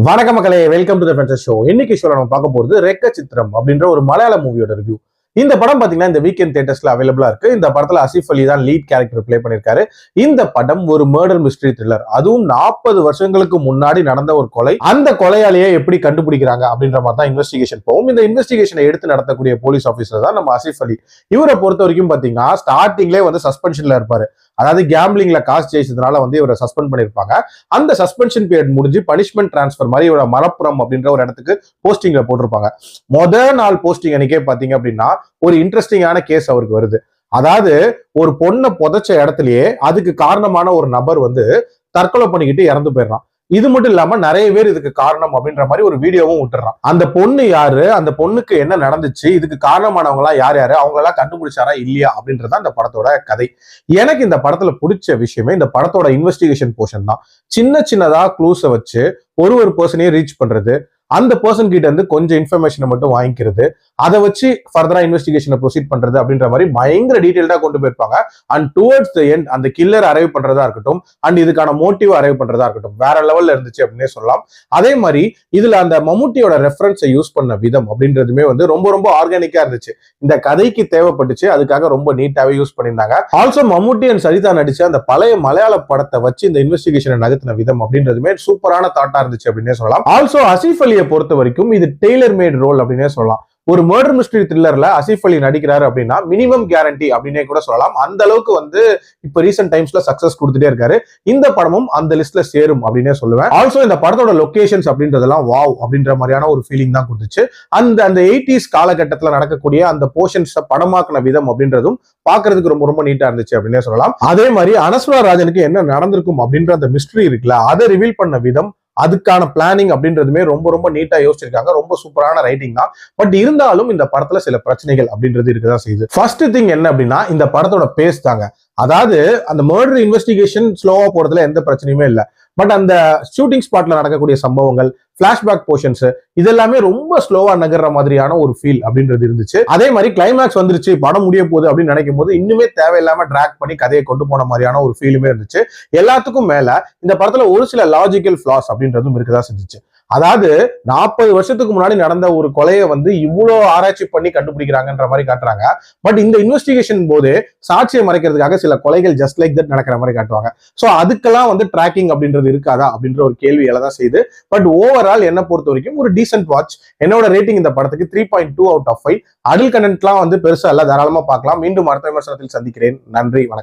வணக்க மக்களே, welcome to the ஃபென்சர் show. இன்னைக்கு ஷோல நம்ம பார்க்க போறது ரெக்க சித்திரம் அப்படின்ற ஒரு மலையாள மூவியோட ரிவ்யூ. இந்த படம் பாத்தீங்கன்னா இந்த வீக்கெண்ட் தியேட்டர்ஸ்ல அவைலபிளா இருக்கு. இந்த படத்துல ஆசிஃப் அலி தான் லீட் கேரக்டர் பிளே பண்ணிருக்காரு. இந்த படம் ஒரு மர்டர் மிஸ்டரி த்ரில்லர். அதுவும் 40 வருஷங்களுக்கு முன்னாடி நடந்த ஒரு கொலை. அந்த கொலையாளியை எப்படி கண்டுபிடிக்கிறாங்க அப்படின்ற மாதிரி தான் இன்வெஸ்டிகேஷன் போகும். இந்த இன்வெஸ்டிகேஷனை எடுத்து நடத்தக்கூடிய போலீஸ் ஆபீசர் தான் நம்ம ஆசிஃப் அலி. இவரை பொறுத்த வரைக்கும் பாத்தீங்கன்னா ஸ்டார்டிங்லேயே வந்து சஸ்பென்ஷன்ல இருப்பாரு. அதாவது கேம்பிளிங்ல காசு ஜெயிச்சதுனால வந்து இவரை சஸ்பெண்ட் பண்ணிருப்பாங்க. அந்த சஸ்பென்ஷன் பீரியட் முடிஞ்சு பனிஷ்மெண்ட் டிரான்ஸ்பர் மாதிரி இவரை மலப்புரம் அப்படின்ற ஒரு இடத்துக்கு போஸ்டிங்ல போட்டிருப்பாங்க. நாள் போஸ்டிங் அன்னைக்கே பாத்தீங்க அப்படின்னா ஒரு இன்ட்ரெஸ்டிங்கான கேஸ் அவருக்கு வருது. அதாவது ஒரு பொண்ணை புதைச்ச இடத்துலயே அதுக்கு காரணமான ஒரு நபர் வந்து தற்கொலை பண்ணிக்கிட்டு இறந்து போயிடுறான். இது மட்டும் இல்லாம நிறைய பேர் இதுக்கு காரணம் அப்படின்ற மாதிரி ஒரு வீடியோவும் விட்டுறான். அந்த பொண்ணு யாரு, அந்த பொண்ணுக்கு என்ன நடந்துச்சு, இதுக்கு காரணமானவங்களா யார் யாரு, அவங்க எல்லாம் கண்டுபிடிச்சாரா இல்லையா அப்படின்றத அந்த படத்தோட கதை. எனக்கு இந்த படத்துல பிடிச்ச விஷயமே இந்த படத்தோட இன்வெஸ்டிகேஷன் போர்ஷன் தான். சின்ன சின்னதா க்ளூஸை வச்சு ஒரு பர்சனையும் ரீச் பண்றது, அந்த பர்சன் கிட்ட இருந்து கொஞ்சம் இன்ஃபர்மேஷனை மட்டும் வாங்கிக்கிறது, அதை வச்சு ஃபர்தரா இன்வெஸ்டிகேஷனை ப்ரொசீட் பண்றது அப்படின்ற மாதிரி பயங்கர டீடைல்டா கொண்டு போயிருப்பாங்க. அண்ட் டுவர்ட்ஸ் தி எண்ட் அந்த கில்லர் அரைவ் பண்றதா இருக்கட்டும், அண்ட் இதுக்கான மோட்டிவ் அரைவ் பண்றதா இருக்கட்டும், வேற லெவல்ல இருந்துச்சு அப்படின்னே சொல்லலாம். அதே மாதிரி இதுல அந்த மம்முட்டியோட ரெஃபரன்ஸை யூஸ் பண்ண விதம் அப்படின்றதுமே வந்து ரொம்ப ஆர்கானிக்கா இருந்துச்சு. இந்த கதைக்கு தேவைப்பட்டுச்சு, அதுக்காக ரொம்ப நீட்டாவே யூஸ் பண்ணியிருந்தாங்க. ஆல்சோ மம்முட்டி அண்ட் சரிதா நடிச்ச அந்த பழைய மலையாள படத்தை வச்சு இந்த இன்வெஸ்டிகேஷனை நகர்த்தின விதம் அப்படின்றதுமே சூப்பரான தாட்டா இருந்துச்சு அப்படின்னே சொல்லலாம். ஆல்சோ ஆசிஃப் அலியை பொறுத்த வரைக்கும் இது டெய்லர் மேட் ரோல் அப்படின்னே சொல்லலாம். ஒரு மர்டர் மிஸ்டரி த்ரில்லர்ல ஆசிஃப் அலி நடிக்கிறாரு அப்படின்னா மினிமம் கேரண்டி அப்படின்னே கூட சொல்லலாம். அந்த அளவுக்கு வந்து இப்ப ரீசென்ட் டைம்ஸ்ல சக்சஸ் கொடுத்துட்டே இருக்காரு. இந்த படமும் அந்த லிஸ்ட்ல சேரும் அப்படின்னே சொல்லுவேன். ஆல்சோ இந்த படத்தோட லொகேஷன்ஸ் அப்படின்றதெல்லாம் வாவ் அப்படின்ற மாதிரியான ஒரு ஃபீலிங் தான் கொடுத்துச்சு. அந்த 80s காலகட்டத்தில் நடக்கக்கூடிய அந்த போர்ஷன்ஸ் படமாக்கின விதம் அப்படின்றதும் பாக்குறதுக்கு ரொம்ப நீட்டா இருந்துச்சு அப்படின்னே சொல்லலாம். அதே மாதிரி அனஸ்வரா ராஜனுக்கு என்ன நடந்திருக்கும் அப்படின்ற அந்த மிஸ்டரி இருக்குல்ல, அதை ரிவீல் பண்ண விதம், அதுக்கான பிளானிங் அப்படின்றதுமே ரொம்ப நீட்டா யோசிச்சிருக்காங்க. ரொம்ப சூப்பரான ரைட்டிங் தான். பட் இருந்தாலும் இந்த படத்துல சில பிரச்சனைகள் அப்படின்றது இருக்குதான் செய்யுது. ஃபர்ஸ்ட் திங் என்ன அப்படின்னா இந்த படத்தோட பேஸ் தாங்க. அதாவது அந்த மர்டர் இன்வெஸ்டிகேஷன் ஸ்லோவா போறதுல எந்த பிரச்சனையுமே இல்லை. பட் அந்த ஷூட்டிங் ஸ்பாட்ல நடக்கக்கூடிய சம்பவங்கள், பிளாஷ்பேக் போர்ஷன்ஸ், இதெல்லாமே ரொம்ப ஸ்லோவா நகர்ற மாதிரியான ஒரு ஃபீல் அப்படின்றது இருந்துச்சு. அதே மாதிரி கிளைமேக்ஸ் வந்துருச்சு, படம் முடிய போகுது அப்படின்னு நினைக்கும் போது இன்னுமே தேவையில்லாம டிராக் பண்ணி கதையை கொண்டு போன மாதிரியான ஒரு ஃபீலுமே இருந்துச்சு. எல்லாத்துக்கும் மேல இந்த படத்துல ஒரு சில லாஜிக்கல் ஃபிளாஸ் அப்படின்றதும் இருக்குதான் செஞ்சுச்சு. அதாவது 40 வருஷத்துக்கு முன்னாடி நடந்த ஒரு கொலையை வந்து இவ்வளோ ஆராய்ச்சி பண்ணி கண்டுபிடிக்கிறாங்கன்ற மாதிரி காட்டுறாங்க. பட் இந்த இன்வெஸ்டிகேஷன் போது சாட்சியை மறைக்கிறதுக்காக சில கொலைகள் ஜஸ்ட் லைக் தட் நடக்கிற மாதிரி காட்டுவாங்க. ஸோ அதுக்கெல்லாம் வந்து ட்ராக்கிங் அப்படின்றது இருக்காதா அப்படின்ற ஒரு கேள்வி எல்லாம் செய்யுது. பட் ஓவரால் என்ன பொறுத்த வரைக்கும் ஒரு டீசென்ட் வாட்ச். என்னோட ரேட்டிங் இந்த படத்துக்கு 3.2 out of 5. அடல் கண்டென்ட்லாம் வந்து பெருசா இல்ல, தாராளமா பார்க்கலாம். மீண்டும் அடுத்த விமர்சனத்தில் சந்திக்கிறேன். நன்றி, வணக்கம்.